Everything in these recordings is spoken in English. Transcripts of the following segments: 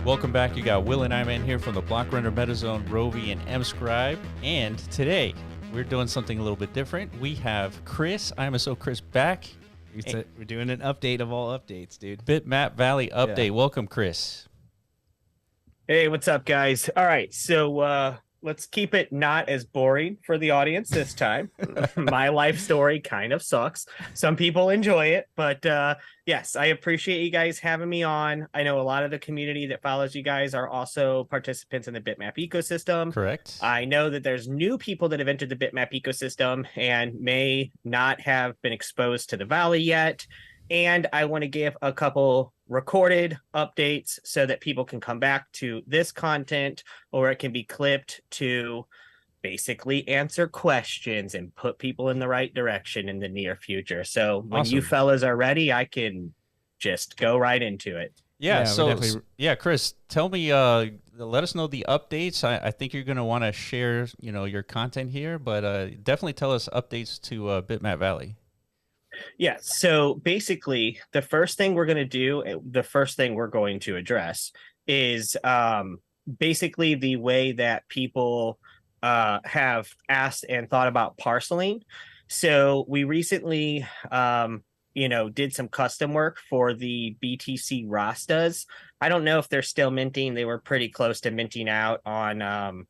Welcome back. You got Will and I Man here from the Block Runner MetaZone, Rovi, and MScribe. And today we're doing something a little bit different. We have Chris, IMSO Chris, back. We're doing an update of all updates, dude. Bitmap Valley update. Yeah. Welcome, Chris. Hey, what's up, guys? All right, so let's keep it not as boring for the audience this time. My life story kind of sucks. Some people enjoy it, but yes, I appreciate you guys having me on. I know a lot of the community that follows you guys are also participants in the Bitmap ecosystem. Correct. I know that there's new people that have entered the Bitmap ecosystem and may not have been exposed to the Valley yet. And I want to give a couple recorded updates so that people can come back to this content, or it can be clipped to basically answer questions and put people in the right direction in the near future. So when you fellas are ready, I can just go right into it. Yeah, Chris, tell me, let us know the updates. I think you're going to want to share, your content here, but definitely tell us updates to Bitmap Valley. Yeah, so basically, the first thing we're going to address is basically the way that people have asked and thought about parceling. So we recently, did some custom work for the BTC Rastas. I don't know if they're still minting. They were pretty close to minting out on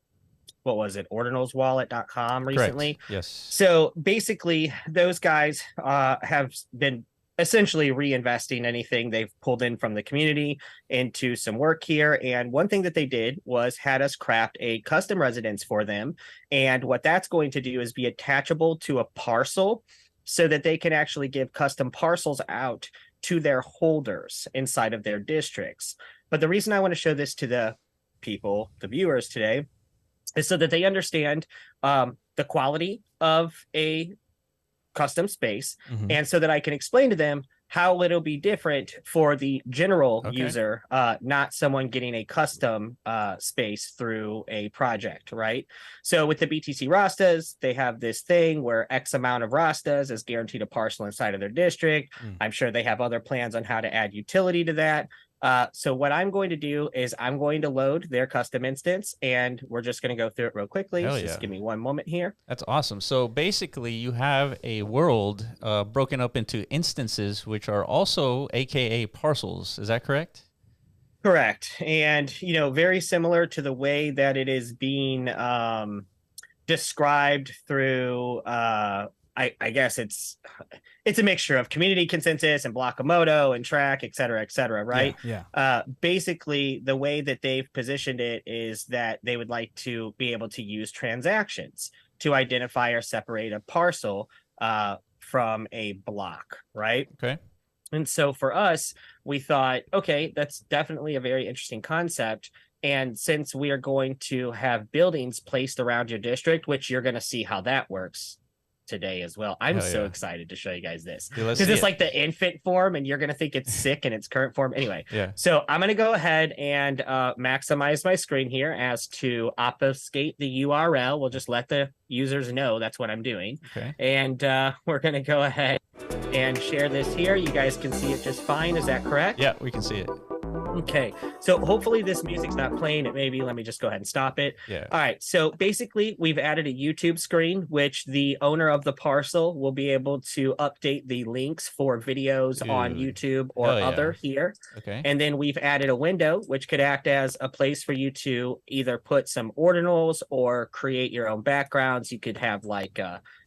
ordinalswallet.com recently. Correct. Yes. So basically, those guys have been essentially reinvesting anything they've pulled in from the community into some work here. And one thing that they did was had us craft a custom residence for them. And what that's going to do is be attachable to a parcel so that they can actually give custom parcels out to their holders inside of their districts. But the reason I want to show this to the people, the viewers today, is so that they understand the quality of a custom space, and so that I can explain to them how it'll be different for the general user, not someone getting a custom space through a project, right? So with the BTC Rastas, they have this thing where X amount of Rastas is guaranteed a parcel inside of their district. I'm sure they have other plans on how to add utility to that. So what I'm going to do is I'm going to load their custom instance, and we're just going to go through it real quickly. So just give me one moment here. That's awesome. So basically you have a world broken up into instances, which are also AKA parcels. Is that correct? Correct. And, very similar to the way that it is being described through I guess it's a mixture of community consensus and Blockamodo and Track, et cetera, right? Yeah. Basically, the way that they've positioned it is that they would like to be able to use transactions to identify or separate a parcel from a block, right? Okay. And so for us, we thought, okay, that's definitely a very interesting concept. And since we are going to have buildings placed around your district, which you're going to see how that works today as well. I'm so excited to show you guys this because it's like the infant form and you're going to think it's sick in its current form. Anyway, so I'm going to go ahead and maximize my screen here as to obfuscate the URL. We'll just let the users know that's what I'm doing. Okay. And we're going to go ahead and share this here. You guys can see it just fine. Is that correct? Yeah, we can see it. Okay, so hopefully this music's not playing. It may be. Let me just go ahead and stop it. Yeah. All right, so basically we've added a YouTube screen, which the owner of the parcel will be able to update the links for videos on YouTube or other here. Okay. And then we've added a window, which could act as a place for you to either put some ordinals or create your own backgrounds. You could have like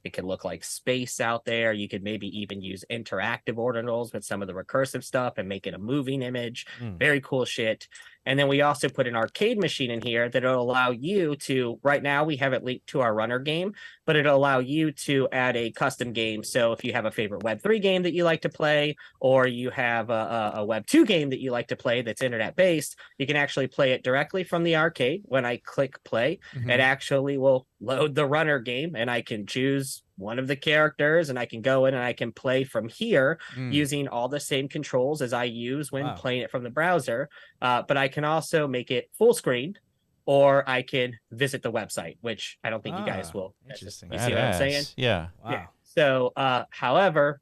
it could look like space out there. You could maybe even use interactive ordinals with some of the recursive stuff and make it a moving image. Very cool shit. And then we also put an arcade machine in here that'll allow you to, right now we have it linked to our runner game, but it'll allow you to add a custom game. So if you have a favorite Web3 game that you like to play, or you have a Web2 game that you like to play that's internet-based, you can actually play it directly from the arcade. When I click play, it actually will load the runner game, and I can choose one of the characters, and I can go in and I can play from here using all the same controls as I use when playing it from the browser. But I can also make it full screen, or I can visit the website, which I don't think you guys will. Interesting. You see what I'm saying? Yeah. Wow. Yeah. So, however,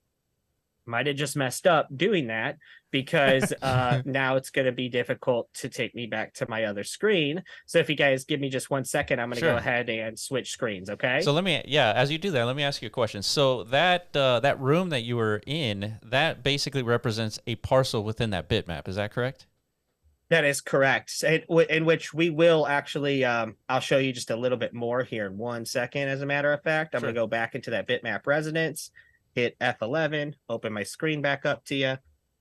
might have just messed up doing that because now it's going to be difficult to take me back to my other screen. So if you guys give me just 1 second, I'm going to go ahead and switch screens. Okay. So as you do that, let me ask you a question. So that room that you were in, that basically represents a parcel within that bitmap. Is that correct? That is correct. In which we will actually, I'll show you just a little bit more here in 1 second. As a matter of fact, I'm going to go back into that bitmap residence, hit F11, open my screen back up to you.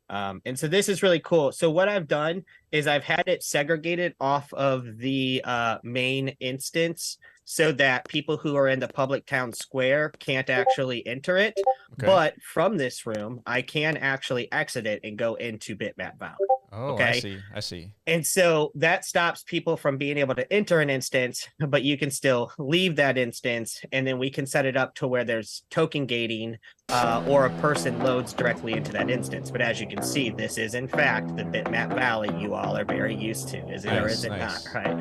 And so this is really cool. So what I've done is I've had it segregated off of the main instance so that people who are in the public town square can't actually enter it. Okay. But from this room, I can actually exit it and go into Bitmap Valley. Oh, okay. I see. And so that stops people from being able to enter an instance, but you can still leave that instance. And then we can set it up to where there's token gating or a person loads directly into that instance. But as you can see, this is in fact the Bitmap Valley you all are very used to, is it or is it not, right?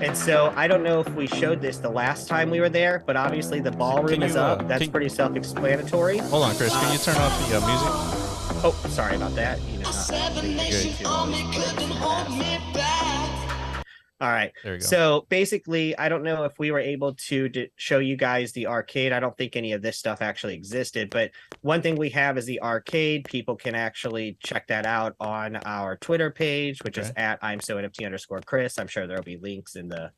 And so I don't know if we showed this the last time we were there, but obviously the ballroom is up. That's pretty self-explanatory. Hold on, Chris. Can you turn off the music? Oh, sorry about that. All right. There you go. So basically, I don't know if we were able to show you guys the arcade. I don't think any of this stuff actually existed, but one thing we have is the arcade. People can actually check that out on our Twitter page, which is at IMSO NFT_Chris. I'm sure there'll be links in the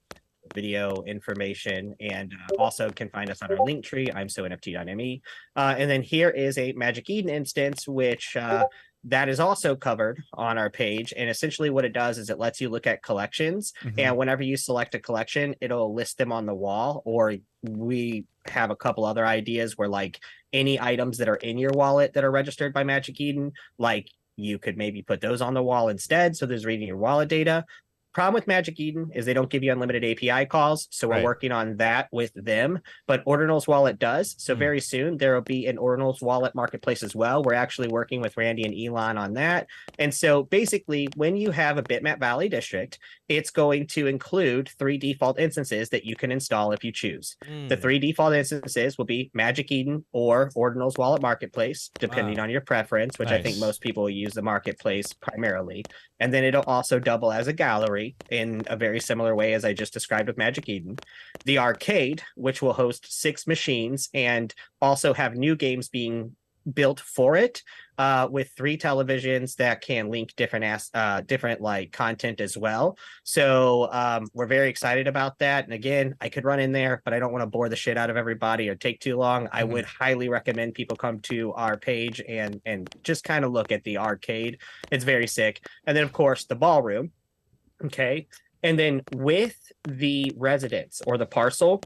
video information, and also can find us on our Linktree, IMSONFT.me. And then here is a Magic Eden instance, which that is also covered on our page. And essentially what it does is it lets you look at collections. And whenever you select a collection, it'll list them on the wall. Or we have a couple other ideas where like any items that are in your wallet that are registered by Magic Eden, like you could maybe put those on the wall instead. So there's reading your wallet data. Problem with Magic Eden is they don't give you unlimited API calls, so we're working on that with them. But Ordinal's wallet does, so very soon there will be an Ordinal's wallet marketplace as well. We're actually working with Randy and Elon on that. And so basically, when you have a Bitmap Valley district, it's going to include 3 default instances that you can install if you choose. The 3 default instances will be Magic Eden or Ordinal's wallet marketplace, depending on your preference, which I think most people will use the marketplace primarily. And then it'll also double as a gallery in a very similar way as I just described with Magic Eden. The arcade, which will host 6 machines and also have new games being built for it, with 3 televisions that can link different like content as well. So we're very excited about that. And again, I could run in there, but I don't want to bore the shit out of everybody or take too long. I would highly recommend people come to our page and just kind of look at the arcade. It's very sick. And then of course the ballroom. Okay. And then with the residence or the parcel,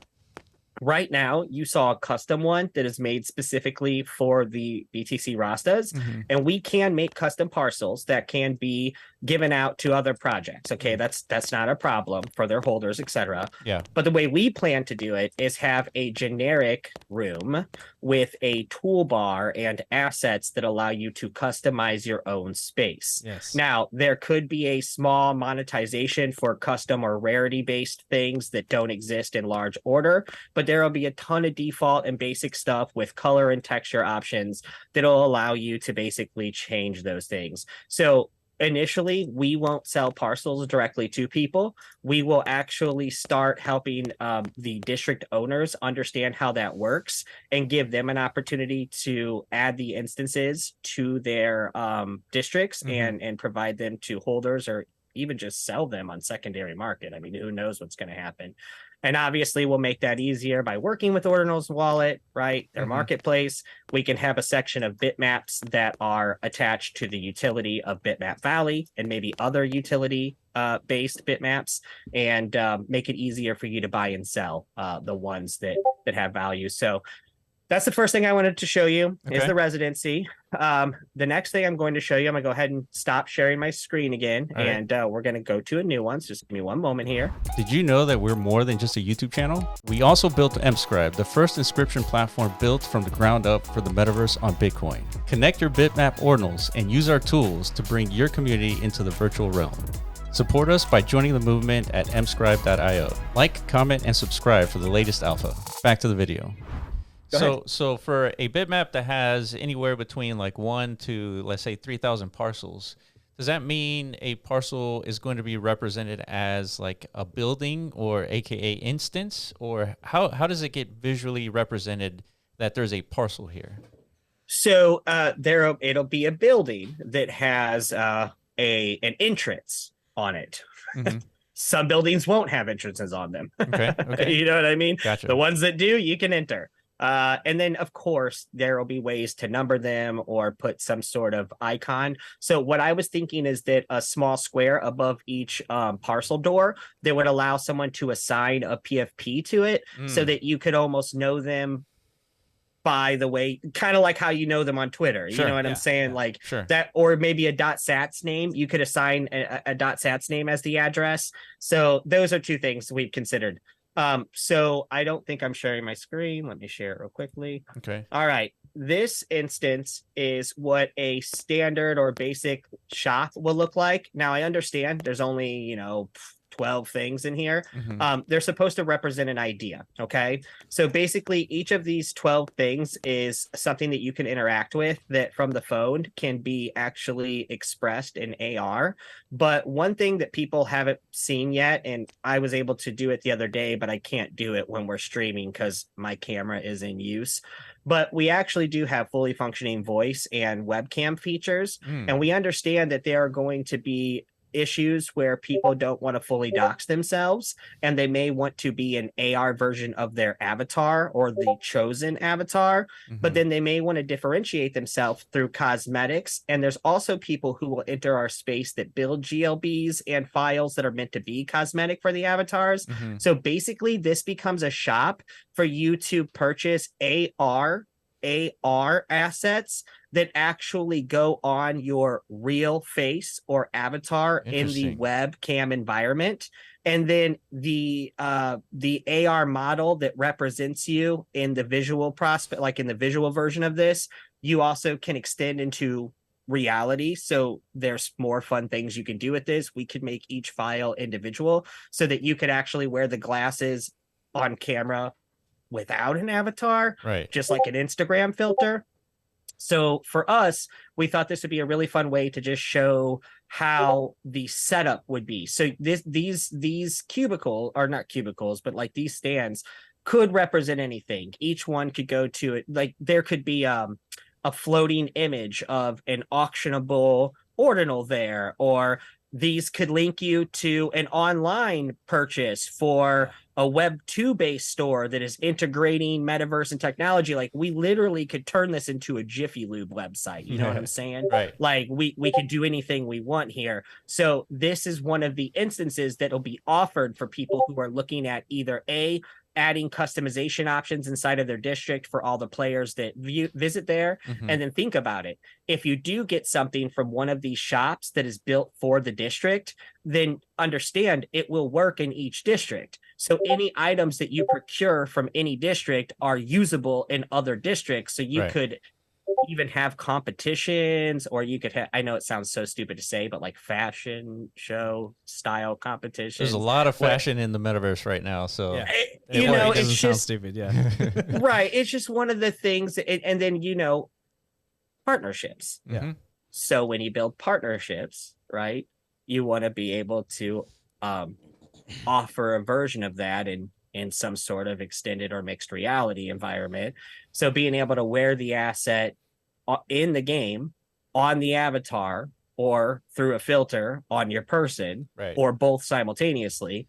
right now you saw a custom one that is made specifically for the BTC Rastas, and we can make custom parcels that can be given out to other projects. Okay, that's not a problem for their holders, etc. Yeah. But the way we plan to do it is have a generic room with a toolbar and assets that allow you to customize your own space. Yes. Now, there could be a small monetization for custom or rarity-based things that don't exist in large order, but there will be a ton of default and basic stuff with color and texture options that'll allow you to basically change those things. So initially, we won't sell parcels directly to people. We will actually start helping the district owners understand how that works and give them an opportunity to add the instances to their districts and provide them to holders, or even just sell them on secondary market. I mean, who knows what's going to happen. And obviously, we'll make that easier by working with Ordinal's wallet, right? Their marketplace. We can have a section of bitmaps that are attached to the utility of Bitmap Valley and maybe other utility based bitmaps, and make it easier for you to buy and sell the ones that have value. So that's the first thing I wanted to show you is the residency. The next thing I'm going to show you, I'm going to go ahead and stop sharing my screen again, and we're going to go to a new one. So just give me one moment here. Did you know that we're more than just a YouTube channel? We also built Mscribe, the first inscription platform built from the ground up for the metaverse on Bitcoin. Connect your Bitmap ordinals and use our tools to bring your community into the virtual realm. Support us by joining the movement at mscribe.io. Like, comment, and subscribe for the latest alpha. Back to the video. So for a bitmap that has anywhere between like 1 to, let's say, 3,000 parcels, does that mean a parcel is going to be represented as like a building or AKA instance, or how does it get visually represented that there's a parcel here? So it'll be a building that has an entrance on it. Mm-hmm. Some buildings won't have entrances on them. Okay. You know what I mean? Gotcha. The ones that do, you can enter. And then, of course, there will be ways to number them or put some sort of icon. So what I was thinking is that a small square above each parcel door that would allow someone to assign a PFP to it so that you could almost know them by the way, kind of like how you know them on Twitter. Sure, you know what I'm saying? Like sure. that, or maybe a .sats name. You could assign a .sats name as the address. So those are two things we've considered. So I don't think I'm sharing my screen. Let me share it real quickly. Okay. All right. This instance is what a standard or basic shop will look like. Now I understand there's only, 12 things in here. Mm-hmm. They're supposed to represent an idea. Okay. So basically each of these 12 things is something that you can interact with that from the phone can be actually expressed in AR. But one thing that people haven't seen yet, and I was able to do it the other day, but I can't do it when we're streaming because my camera is in use. But we actually do have fully functioning voice and webcam features. And we understand that there are going to be issues where people don't want to fully dox themselves and they may want to be an AR version of their avatar or the chosen avatar, but then they may want to differentiate themselves through cosmetics. And there's also people who will enter our space that build GLBs and files that are meant to be cosmetic for the avatars. So basically this becomes a shop for you to purchase AR assets that actually go on your real face or avatar in the webcam environment. And then the AR model that represents you in the visual prospect, like in the visual version of this, you also can extend into reality. So there's more fun things you can do with this. We could make each file individual so that you could actually wear the glasses on camera without an avatar, right? Just like an Instagram filter. So for us, we thought this would be a really fun way to just show how the setup would be. So these cubicle are not cubicles, but like these stands could represent anything. Each one could go to it. Like there could be a floating image of an auctionable ordinal there, or these could link you to an online purchase for a Web 2 based store that is integrating metaverse and technology. Like we literally could turn this into a Jiffy Lube website. You know what I'm saying? Right. Like we could do anything we want here. So this is one of the instances that will be offered for people who are looking at either adding customization options inside of their district for all the players that visit there. And then think about it. If you do get something from one of these shops that is built for the district, then understand it will work in each district. So any items that you procure from any district are usable in other districts. So you could even have competitions, or you could have, I know it sounds so stupid to say, but like fashion show style competitions. There's a lot of fashion in the metaverse right now. So yeah. It's just stupid. Yeah. Right. It's just one of the things. And then, partnerships. Yeah. So when you build partnerships, right, you want to be able to offer a version of that in some sort of extended or mixed reality environment. So being able to wear the asset in the game on the avatar or through a filter on your person, or both simultaneously,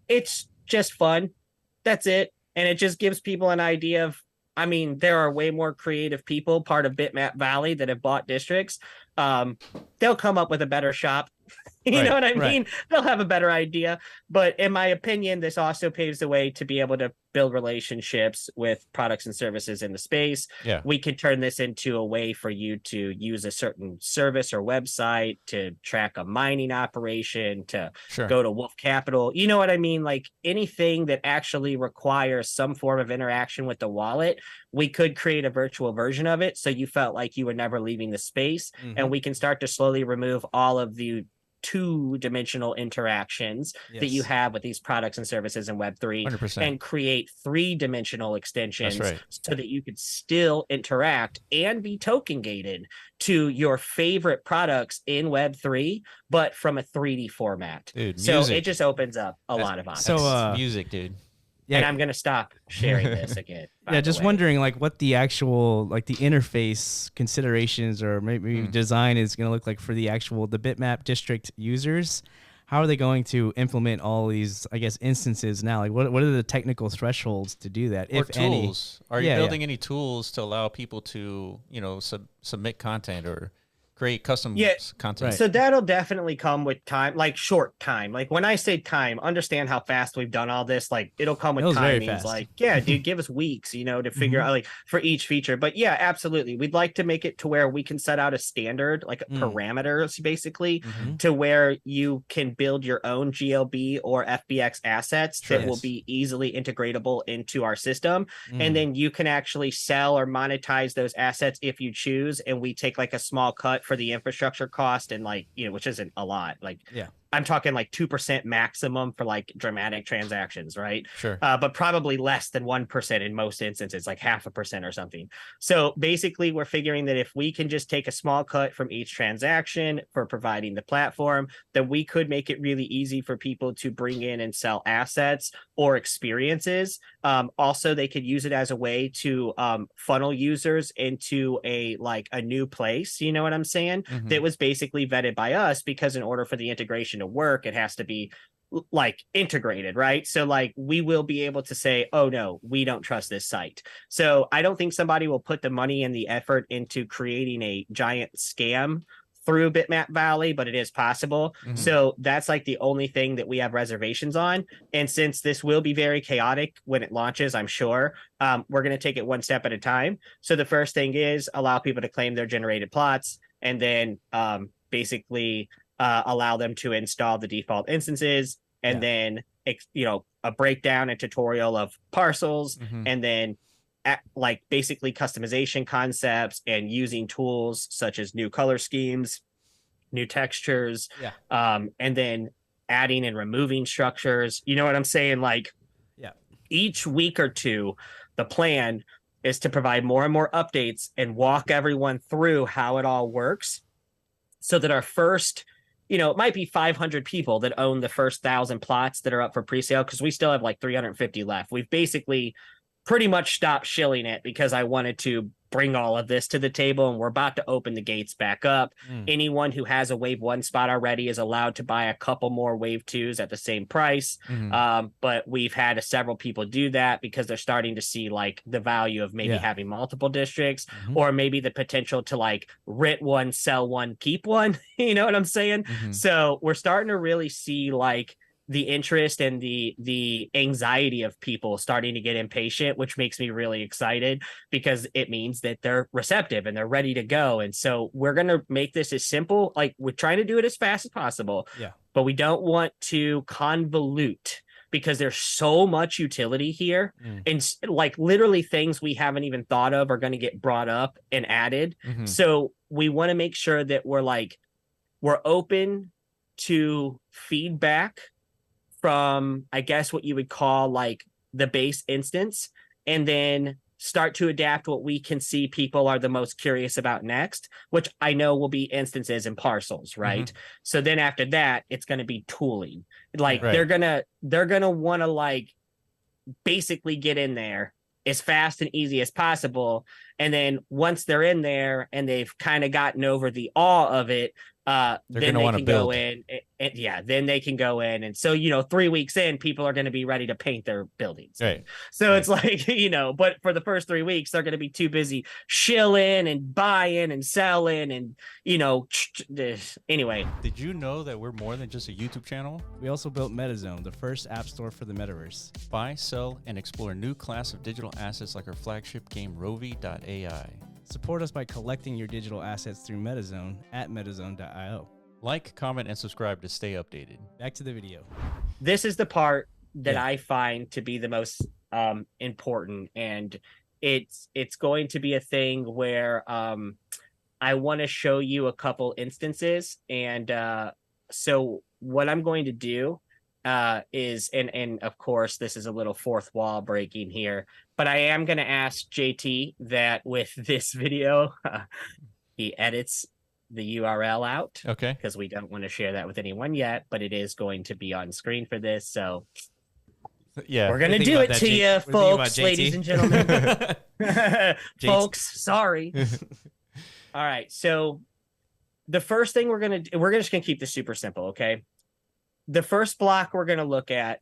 it's just fun. That's it. And it just gives people an idea of, there are way more creative people part of Bitmap Valley that have bought districts. They'll come up with a better shop. You know what I mean? They'll have a better idea. But in my opinion, this also paves the way to be able to build relationships with products and services in the space. Yeah. We could turn this into a way for you to use a certain service or website to track a mining operation, to go to Wolf Capital. You know what I mean? Like anything that actually requires some form of interaction with the wallet, we could create a virtual version of it. So you felt like you were never leaving the space, and we can start to slowly remove all of the two-dimensional interactions that you have with these products and services in Web3 100%. and create three-dimensional extensions That's right. so that you could still interact and be token gated to your favorite products in Web3, but from a 3D format. Dude, so music. it just opens up a lot of options. So music, dude. Yeah. And I'm going to stop sharing this again. Yeah, just wondering like what the actual like the interface considerations or maybe design is going to look like for the Bitmap district users. How are they going to implement all these, I guess, instances now? Like, what are the technical thresholds to do that, Or if any? tools. Are you building any tools to allow people to, you know, submit content or create custom content? Right. So that'll definitely come with time, like short time. Like when I say time, understand how fast we've done all this. Like it'll come with time. Means like, yeah, dude, give us weeks, you know, to figure out like for each feature. But yeah, absolutely. We'd like to make it to where we can set out a standard, like parameters, basically, to where you can build your own GLB or FBX assets that will be easily integratable into our system. And then you can actually sell or monetize those assets if you choose. And we take like a small cut for the infrastructure cost, and like, you know, which isn't a lot. Like, I'm talking like 2% maximum for like dramatic transactions, right? Sure. But probably less than 1% in most instances, like 0.5% or something. So basically, we're figuring that if we can just take a small cut from each transaction for providing the platform, then we could make it really easy for people to bring in and sell assets or experiences. Also, they could use it as a way to funnel users into a new place. You know what I'm saying? That was basically vetted by us, because in order for the integration to work, it has to be like integrated, right? So like we will be able to say, oh no, we don't trust this site. So I don't think somebody will put the money and the effort into creating a giant scam through Bitmap Valley, but it is possible. So that's like the only thing that we have reservations on. And since this will be very chaotic when it launches, I'm sure, we're going to take it one step at a time. So the first thing is allow people to claim their generated plots, and then basically allow them to install the default instances, and then, you know, a breakdown and tutorial of parcels, and then like basically customization concepts and using tools such as new color schemes, new textures, and then adding and removing structures. You know what I'm saying? Like each week or two, the plan is to provide more and more updates and walk everyone through how it all works, so that our first, you know, it might be 500 people that own the first 1,000 plots that are up for presale, because we still have like 350 left. We've basically pretty much stopped shilling it because I wanted to bring all of this to the table, and we're about to open the gates back up. Anyone who has a wave 1 spot already is allowed to buy a couple more wave 2s at the same price. But we've had several people do that because they're starting to see like the value of maybe having multiple districts, or maybe the potential to like rent one, sell one, keep one. You know what I'm saying? So we're starting to really see like the interest and the anxiety of people starting to get impatient, which makes me really excited, because it means that they're receptive and they're ready to go. And so we're going to make this as simple, like we're trying to do it as fast as possible, but we don't want to convolute, because there's so much utility here, and like literally things we haven't even thought of are going to get brought up and added. So we want to make sure that we're open to feedback from, I guess, what you would call like the base instance, and then start to adapt what we can see people are the most curious about next, which I know will be instances and parcels, right? So then after that, it's going to be tooling. Like they're going to want to like basically get in there as fast and easy as possible. And then once they're in there and they've kind of gotten over the awe of it, then they can go in and then they can go in. And so, you know, 3 weeks in, people are going to be ready to paint their buildings. Right. So it's like, you know, but for the first 3 weeks, they're going to be too busy shilling and buying and selling and, you know, anyway. Did you know that we're more than just a YouTube channel? We also built MetaZone, the first app store for the metaverse. Buy, sell, and explore a new class of digital assets like our flagship game, Rovi.ai. Support us by collecting your digital assets through MetaZone at metazone.io. Like, comment, and subscribe to stay updated. Back to the video. This is the part that I find to be the most important, and it's going to be a thing where I want to show you a couple instances, and So what I'm going to do is, and of course, this is a little fourth wall breaking here, but I am going to ask JT that with this video, he edits the URL out. Okay. Because we don't want to share that with anyone yet, but it is going to be on screen for this. So yeah, we're going to do it to you, folks, ladies and gentlemen. Folks, sorry. All right. So the first thing we're just going to keep this super simple. Okay. The first block we're going to look at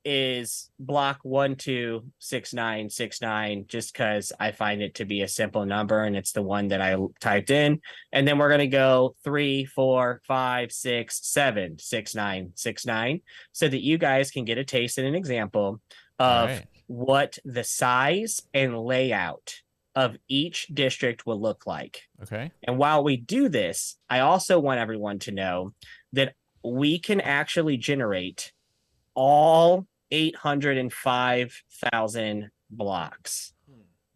is block 126969, just because I find it to be a simple number and it's the one that I typed in. And then we're going to go 3, 4, 5, 6, 7, 6, 9, 6, 9, so that you guys can get a taste and an example of what the size and layout of each district will look like. Okay. And while we do this, I also want everyone to know that we can actually generate all 805,000 blocks.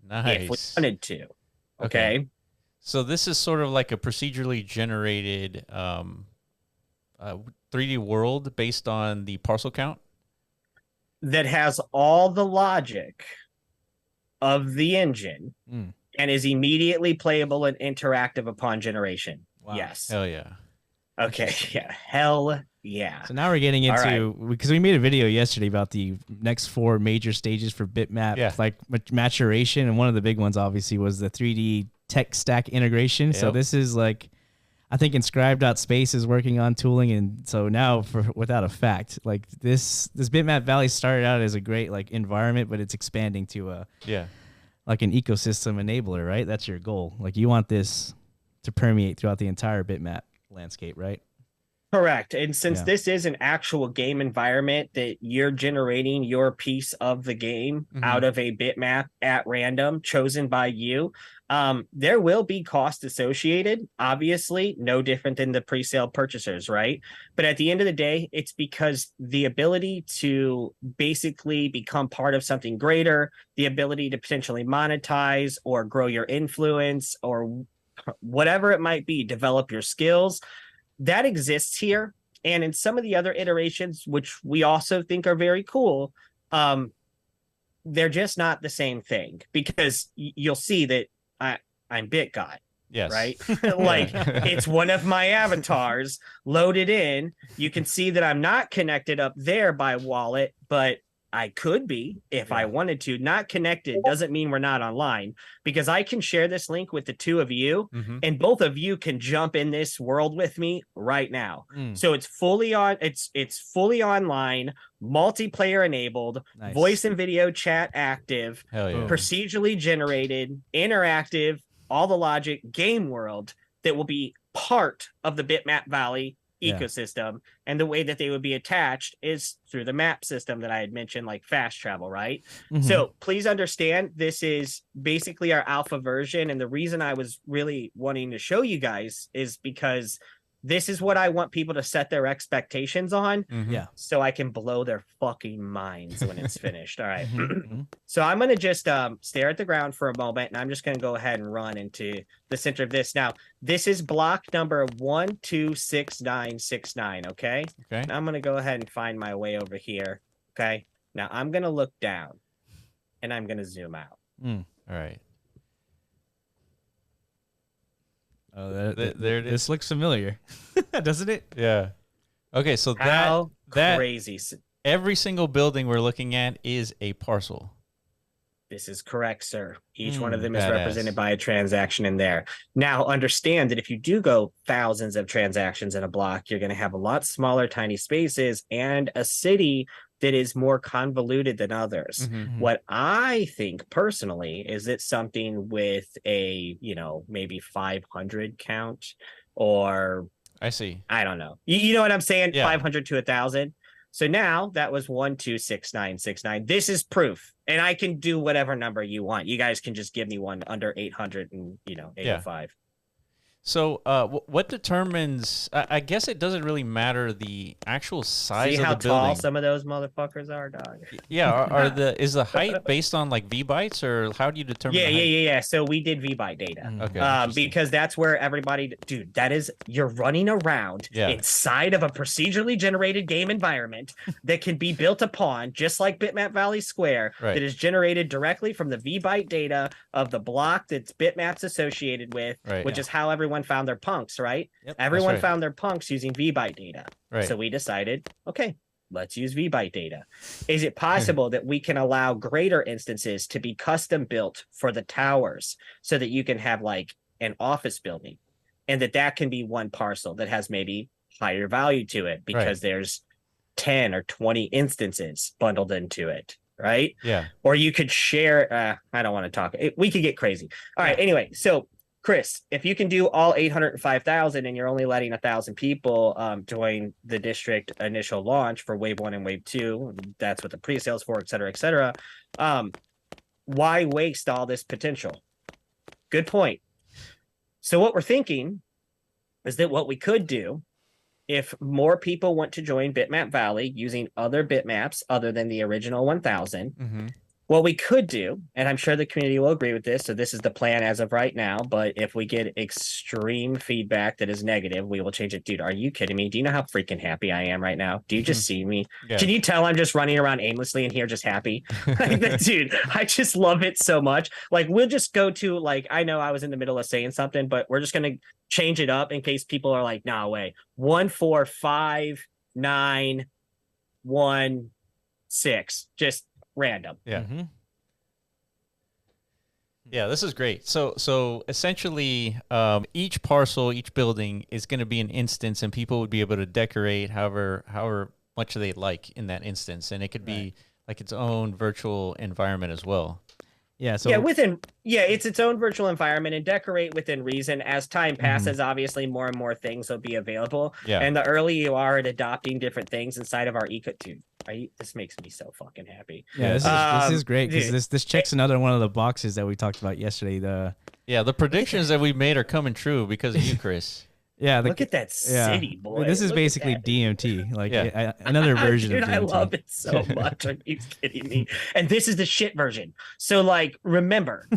Nice. If we wanted to. Okay. So this is sort of like a procedurally generated 3D world based on the parcel count that has all the logic of the engine and is immediately playable and interactive upon generation. Wow. Yes. Hell yeah. Okay. Yeah. Hell yeah. So now we're getting into, because we made a video yesterday about the next 4 major stages for Bitmap, like maturation. And one of the big ones obviously was the 3D tech stack integration. Yep. So this is like, I think Inscribe.space is working on tooling. And so now without a fact, like this Bitmap Valley started out as a great like environment, but it's expanding to like an ecosystem enabler, right? That's your goal. Like you want this to permeate throughout the entire Bitmap landscape, right? Correct. And since this is an actual game environment that you're generating your piece of the game out of a bitmap at random chosen by you, there will be cost associated, obviously, no different than the pre-sale purchasers, right? But at the end of the day, it's because the ability to basically become part of something greater, the ability to potentially monetize or grow your influence or whatever it might be, develop your skills, that exists here. And in some of the other iterations, which we also think are very cool, they're just not the same thing, because you'll see that I'm BitGod. Yes. Right. Like it's one of my avatars loaded in. You can see that I'm not connected up there by wallet, but I could be if I wanted to. Not connected doesn't mean we're not online, because I can share this link with the two of you and both of you can jump in this world with me right now. So it's fully on. It's fully online, multiplayer enabled, voice and video chat active, procedurally generated, interactive, all the logic game world that will be part of the Bitmap Valley ecosystem. And the way that they would be attached is through the map system that I had mentioned, like fast travel, right? So please understand, this is basically our alpha version. And the reason I was really wanting to show you guys is because this is what I want people to set their expectations on. So I can blow their fucking minds when it's finished. All right. So I'm going to just stare at the ground for a moment, and I'm just going to go ahead and run into the center of this. Now, this is block number 126969. Okay. And I'm going to go ahead and find my way over here. Okay. Now I'm going to look down and I'm going to zoom out. All right. Oh, there it is. This looks familiar, doesn't it? Yeah. Okay, so that crazy. Every single building we're looking at is a parcel. This is correct, sir. Each one of them is represented by a transaction in there. Now, understand that if you do go thousands of transactions in a block, you're going to have a lot smaller, tiny spaces and a city that is more convoluted than others. What I think personally is that something with a, maybe 500 count, or I don't know. You know what I'm saying? 500 to 1,000. So now that was 126969. This is proof, and I can do whatever number you want. You guys can just give me one under 800 and 805. So, what determines? I guess it doesn't really matter the actual size See of how the building. tall some of those motherfuckers are, dog. Yeah, is the height based on like V bytes, or how do you determine? Yeah. So we did V byte data. Okay, because that's where everybody, dude, that is, you're running around inside of a procedurally generated game environment that can be built upon, just like Bitmap Valley Square, that is generated directly from the V byte data of the block that's Bitmaps associated with, which is how everyone found their punks, right? Everyone found their punks using V byte data. So we decided, okay, let's use V byte data. Is it possible that we can allow greater instances to be custom built for the towers so that you can have like an office building, and that can be one parcel that has maybe higher value to it because there's 10 or 20 instances bundled into it, right? Yeah. Or you could share, I don't want to talk. We could get crazy. All right. Anyway, so Chris, if you can do all 805,000 and you're only letting 1,000 people join the district initial launch for wave 1 and wave 2, that's what the pre-sales for, et cetera, why waste all this potential? Good point. So what we're thinking is that what we could do, if more people want to join Bitmap Valley using other bitmaps other than the original 1,000, what we could do, and I'm sure the community will agree with this, so this is the plan as of right now, but if we get extreme feedback that is negative, we will change it. Dude, are you kidding me? Do you know how freaking happy I am right now? Do you just see me? Can you tell I'm just running around aimlessly in here just happy? Like, dude, I just love it so much. Like, we'll just go to, like, I know I was in the middle of saying something, but we're just going to change it up in case people are like, nah, wait. 1 4 5 9 1 6. Just random. Yeah, this is great. So essentially, each parcel, each building is going to be an instance, and people would be able to decorate however much they like in that instance, and it could be like its own virtual environment as well. Yeah. So it's its own virtual environment, and decorate within reason. As time passes, obviously more and more things will be available. Yeah. And the early you are at adopting different things inside of our dude, this makes me so fucking happy. Yeah, this is great because this checks another one of the boxes that we talked about yesterday. The predictions that we made are coming true because of you, Chris. Yeah, look at that city, boy. This is basically DMT, like another version dude, of DMT. I love it so much. Are you kidding me? And this is the shit version. So, like, remember,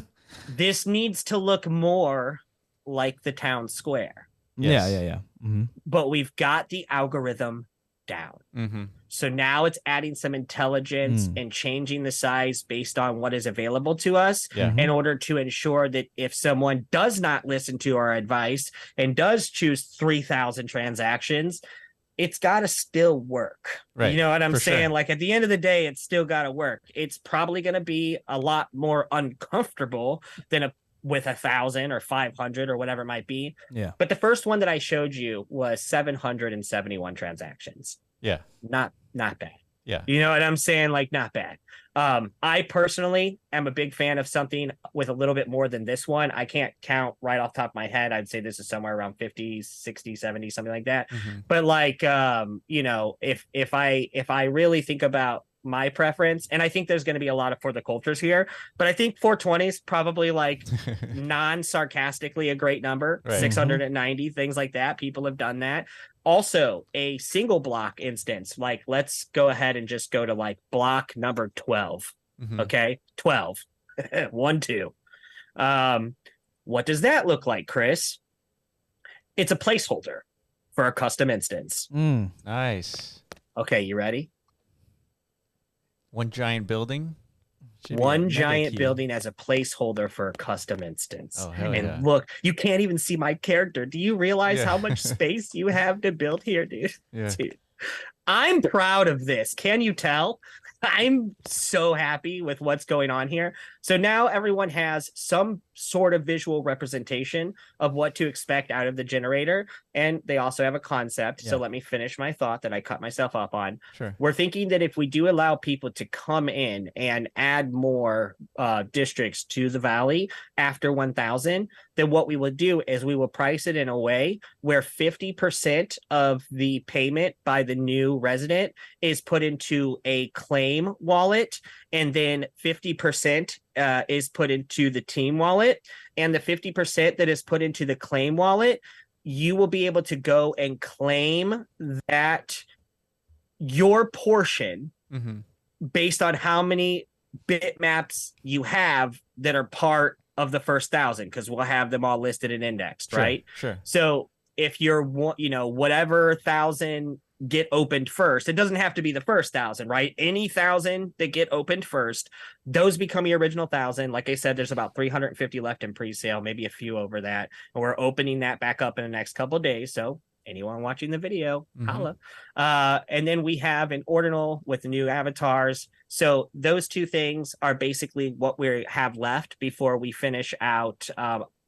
this needs to look more like the town square. Yes. Yeah. But we've got the algorithm down. So now it's adding some intelligence and changing the size based on what is available to us in order to ensure that if someone does not listen to our advice and does choose 3,000 transactions, it's got to still work. You know what I'm saying? Sure. Like, at the end of the day, it's still got to work. It's probably going to be a lot more uncomfortable than with 1,000 or 500 or whatever it might be. Yeah. But the first one that I showed you was 771 transactions. Yeah. Not bad. Yeah. You know what I'm saying? Like, not bad. I personally am a big fan of something with a little bit more than this one. I can't count right off the top of my head. I'd say this is somewhere around 50, 60, 70, something like that. But like, you know, if I really think about my preference, and I think there's going to be a lot of for the cultures here, but I think 420 is probably like non-sarcastically a great number. 690, things like that. People have done that. Also, a single block instance, like, let's go ahead and just go to like block number 12. Okay, 12 1 2. What does that look like, Chris? It's a placeholder for a custom instance. Nice. Okay, you ready? One giant building. One giant building as a placeholder for a custom instance. Oh, hell and yeah. Look, you can't even see my character. Do you realize how much space you have to build here, dude? Yeah. Dude, I'm proud of this. Can you tell? I'm so happy with what's going on here. So now everyone has some sort of visual representation of what to expect out of the generator. And they also have a concept. So let me finish my thought that I cut myself up on. Sure. We're thinking that if we do allow people to come in and add more districts to the valley after 1,000, then what we will do is we will price it in a way where 50% of the payment by the new resident is put into a claim wallet, and then 50% is put into the team wallet and the 50% that is put into the claim wallet, you will be able to go and claim that your portion based on how many bitmaps you have that are part of the first 1,000, because we'll have them all listed and indexed, right? Sure. So if you're, whatever 1,000 get opened first, it doesn't have to be the first 1,000, right? Any 1,000 that get opened first, those become your original 1,000. Like I said, there's about 350 left in pre-sale, maybe a few over that. And we're opening that back up in the next couple of days. So anyone watching the video, holla. And then we have an ordinal with new avatars. So those two things are basically what we have left before we finish out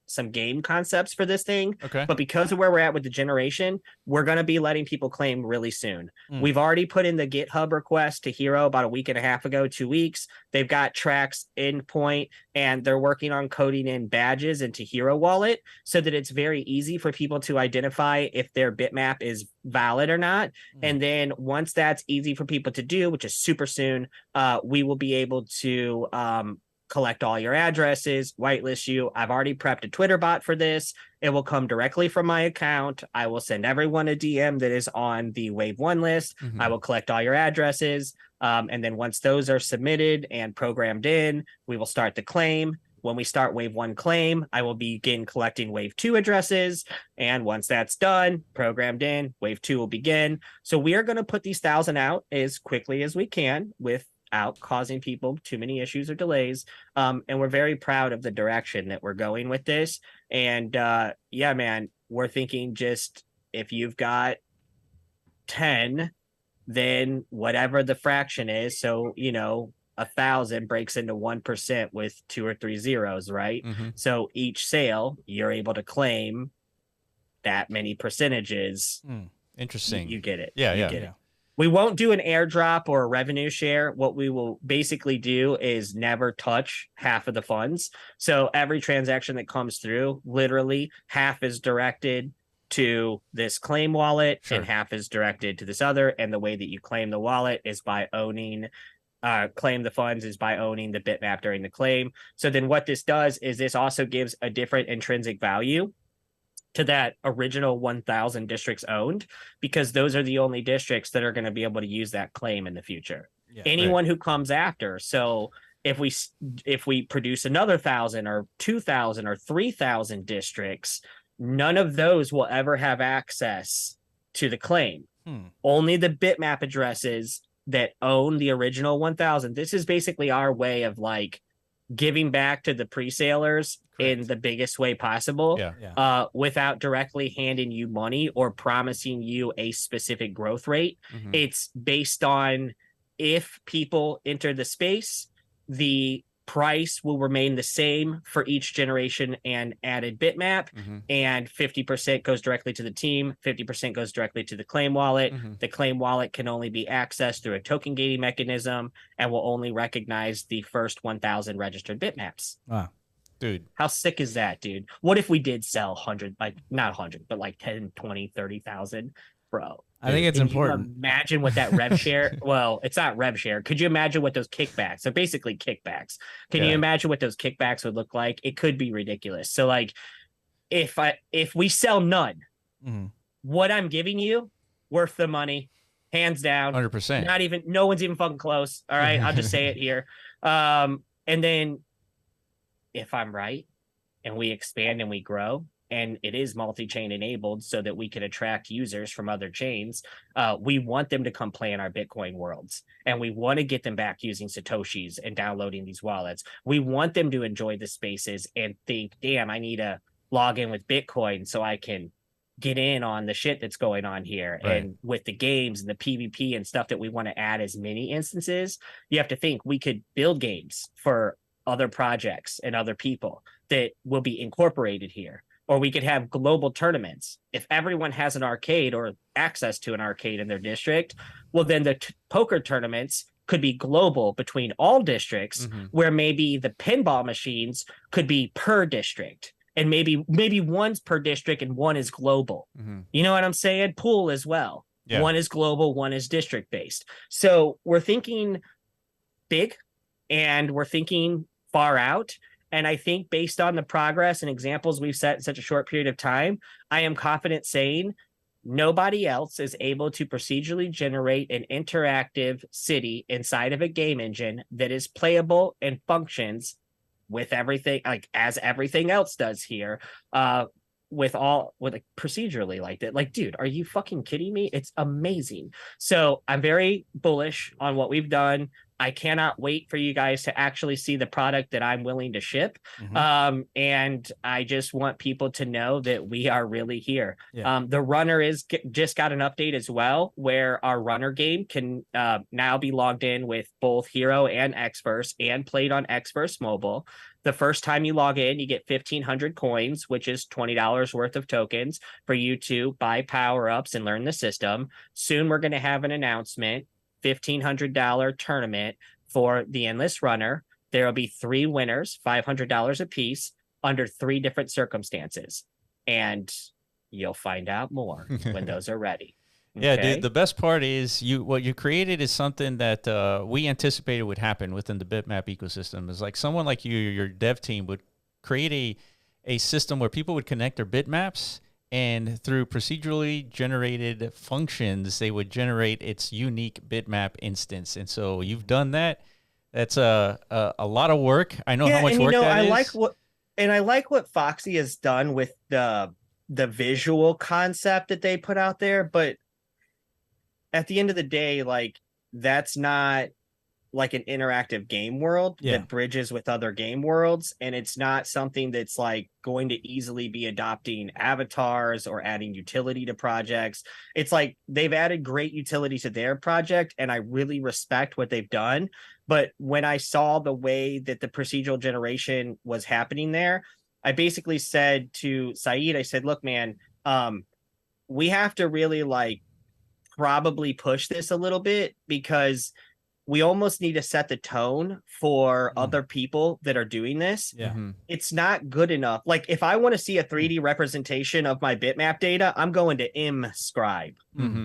some game concepts for this thing. Okay. But because of where we're at with the generation, we're going to be letting people claim really soon. We've already put in the GitHub request to Hero about a week and a half ago, 2 weeks. They've got tracks endpoint, and they're working on coding in badges into Hero Wallet so that it's very easy for people to identify if their bitmap is valid or not. And then once that's easy for people to do, which is super soon, we will be able to collect all your addresses, whitelist you. I've already prepped a Twitter bot for this. It will come directly from my account. I will send everyone a DM that is on the Wave 1 list. I will collect all your addresses. And then once those are submitted and programmed in, we will start the claim. When we start Wave 1 claim, I will begin collecting Wave 2 addresses. And once that's done, programmed in, Wave 2 will begin. So we are going to put these 1,000 out as quickly as we can without causing people too many issues or delays. And we're very proud of the direction that we're going with this. And yeah, man, we're thinking just if you've got 10, then whatever the fraction is. So, 1,000 breaks into 1% with 2 or 3 zeros, right? So each sale, you're able to claim that many percentages. Interesting. You get it. Yeah, you yeah. get it. We won't do an airdrop or a revenue share. What we will basically do is never touch half of the funds. So every transaction that comes through, literally half is directed to this claim wallet and half is directed to this other. And the way that you claim the wallet is by owning claim the funds is by owning the bitmap during the claim. So then what this does is this also gives a different intrinsic value to that original 1,000 districts owned, because those are the only districts that are going to be able to use that claim in the future. Anyone who comes after. So if we produce another 1,000 or 2,000 or 3,000 districts, none of those will ever have access to the claim. Only the bitmap addresses that own the original 1,000. This is basically our way of giving back to the pre-salers in the biggest way possible, without directly handing you money or promising you a specific growth rate. It's based on if people enter the space, the price will remain the same for each generation and added bitmap, and 50% goes directly to the team, 50% goes directly to the claim wallet. The claim wallet can only be accessed through a token gating mechanism and will only recognize the first 1,000 registered bitmaps. Wow. Dude, how sick is that, dude? What if we did sell 100, not 100, but 10, 20, 30,000, bro? I think it's important. Imagine what that rev share. Well, it's not rev share. Could you imagine what those kickbacks? They're basically kickbacks. Can you imagine what those kickbacks would look like? It could be ridiculous. So if we sell none, what I'm giving you worth the money, hands down, 100%. No one's even fucking close. All right, I'll just say it here. And then if I'm right, and we expand and we grow, and it is multi-chain enabled so that we can attract users from other chains, we want them to come play in our Bitcoin worlds. And we want to get them back using Satoshis and downloading these wallets. We want them to enjoy the spaces and think, damn, I need to log in with Bitcoin so I can get in on the shit that's going on here. Right. And with the games and the PvP and stuff that we want to add as many instances, you have to think we could build games for other projects and other people that will be incorporated here. Or we could have global tournaments. If everyone has an arcade or access to an arcade in their district, well, then the poker tournaments could be global between all districts, where maybe the pinball machines could be per district. And maybe one's per district and one is global. You know what I'm saying? Pool as well. Yeah. One is global, one is district based. So we're thinking big, and we're thinking far out. And I think based on the progress and examples we've set in such a short period of time, I am confident saying nobody else is able to procedurally generate an interactive city inside of a game engine that is playable and functions with everything, like as everything else does here, with like procedurally like that. Like, dude, are you fucking kidding me? It's amazing. So I'm very bullish on what we've done. I cannot wait for you guys to actually see the product that I'm willing to ship. And I just want people to know that we are really here. The runner just got an update as well, where our runner game can now be logged in with both Hero and Xverse and played on Xverse mobile. The first time you log in, you get 1,500 coins, which is $20 worth of tokens for you to buy power-ups and learn the system. Soon we're going to have an announcement, $1,500 tournament for the Endless Runner. There will be 3 winners, $500 a piece, under 3 different circumstances. And you'll find out more when those are ready. Yeah, dude, the best part is what you created is something that we anticipated would happen within the Bitmap ecosystem. It's like someone like you, your dev team, would create a system where people would connect their bitmaps, and through procedurally generated functions, they would generate its unique bitmap instance. And so you've done that. That's a lot of work. I know how much work that is. I like what Foxy has done with the visual concept that they put out there, but at the end of the day, like, that's not like an interactive game world that bridges with other game worlds. And it's not something that's like going to easily be adopting avatars or adding utility to projects. It's like they've added great utility to their project, and I really respect what they've done. But when I saw the way that the procedural generation was happening there, I basically said to Saeed, I said, look, man, we have to really like probably push this a little bit, because we almost need to set the tone for other people that are doing this. It's not good enough. Like, if I want to see a 3D representation of my bitmap data, I'm going to IMScribe.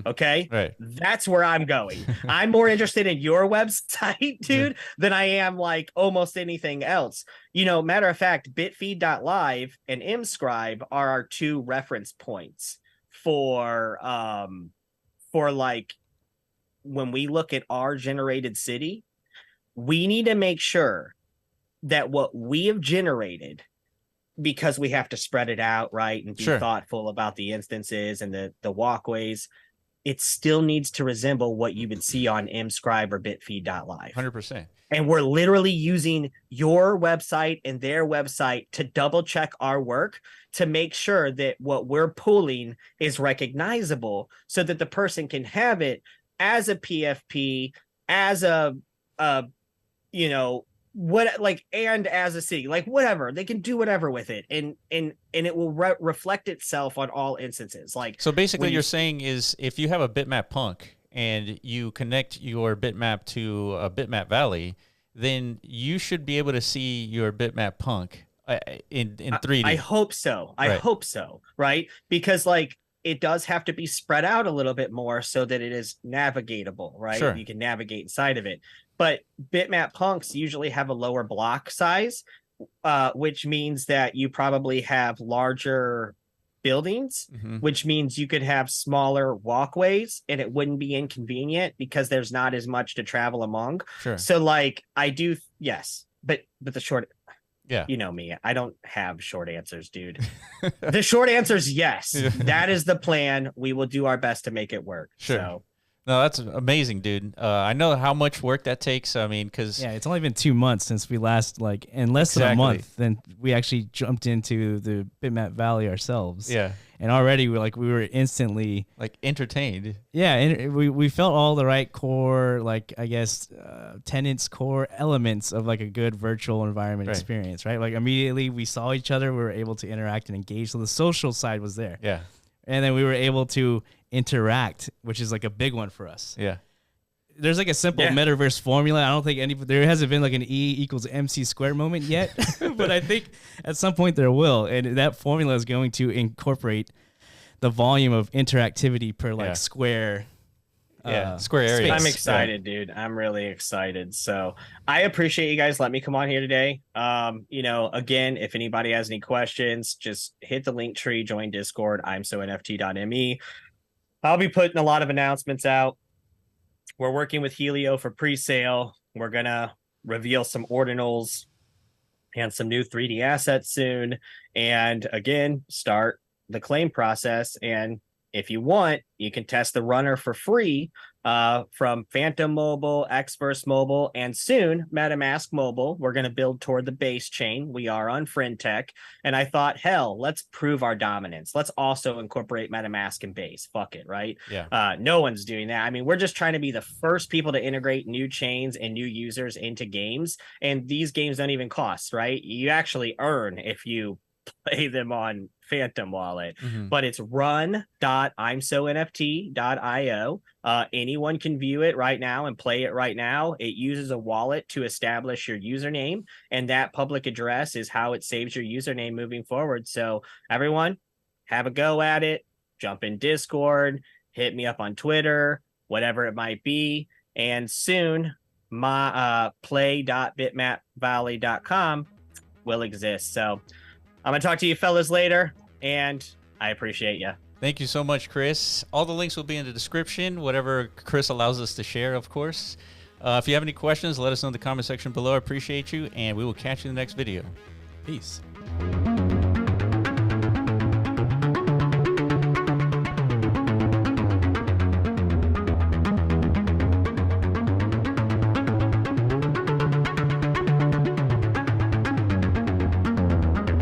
Okay. Right. That's where I'm going. I'm more interested in your website, dude, than I am like almost anything else. You know, matter of fact, bitfeed.live and IMScribe are our 2 reference points for like, when we look at our generated city, we need to make sure that what we have generated, because we have to spread it out, right, and be thoughtful about the instances and the walkways, it still needs to resemble what you would see on IMScribe or bitfeed.live. 100%. And we're literally using your website and their website to double check our work to make sure that what we're pulling is recognizable, so that the person can have it as a PFP, as a you know, what, like, and as a city, like, whatever, they can do whatever with it, and it will reflect itself on all instances. Like, so basically you're saying is, if you have a bitmap punk and you connect your bitmap to a Bitmap Valley, then you should be able to see your bitmap punk in 3D. I hope so. I hope so. Right. Because like, it does have to be spread out a little bit more so that it is navigatable, right? You can navigate inside of it. But bitmap punks usually have a lower block size, which means that you probably have larger buildings, which means you could have smaller walkways, and it wouldn't be inconvenient because there's not as much to travel among. So like, I do, yes, but the short, you know me, I don't have short answers, dude. The short answer is yes. That is the plan. We will do our best to make it work. So. No, that's amazing, dude. I know how much work that takes. I mean, because it's only been 2 months since we last, like, in less than a month, then we actually jumped into the Bitmap Valley ourselves. And already we were instantly like entertained. And we felt all the right core, like, I guess, tenants, core elements of like a good virtual environment experience, right? Like, immediately we saw each other, we were able to interact and engage. So the social side was there. And then we were able to interact, which is like a big one for us. There's like a simple metaverse formula. I don't think there hasn't been like an E=mc² moment yet, but I think at some point there will. And that formula is going to incorporate the volume of interactivity per like square square area. I'm excited, dude. I'm really excited. So I appreciate you guys letting me come on here today. Again, if anybody has any questions, just hit the Linktree, join Discord, imsonft.me. I'll be putting a lot of announcements out. We're working with Helio for pre-sale. We're gonna reveal some ordinals and some new 3D assets soon. And again, start the claim process. And if you want, you can test the runner for free from Phantom Mobile, Xverse Mobile, and soon MetaMask Mobile. We're going to build toward the base chain. We are on FriendTech. And I thought, hell, let's prove our dominance. Let's also incorporate MetaMask and base. Fuck it, right? Yeah. No one's doing that. I mean, we're just trying to be the first people to integrate new chains and new users into games. And these games don't even cost, right? You actually earn if you play them on Phantom Wallet, but it's run.imsonft.io. Anyone can view it right now and play it right now. It uses a wallet to establish your username, and that public address is how it saves your username moving forward. So everyone, have a go at it. Jump in Discord, hit me up on Twitter, whatever it might be, and soon my play.bitmapvalley.com will exist. So I'm going to talk to you fellas later, and I appreciate you. Thank you so much, Chris. All the links will be in the description, whatever Chris allows us to share, of course. If you have any questions, let us know in the comment section below. I appreciate you, and we will catch you in the next video. Peace.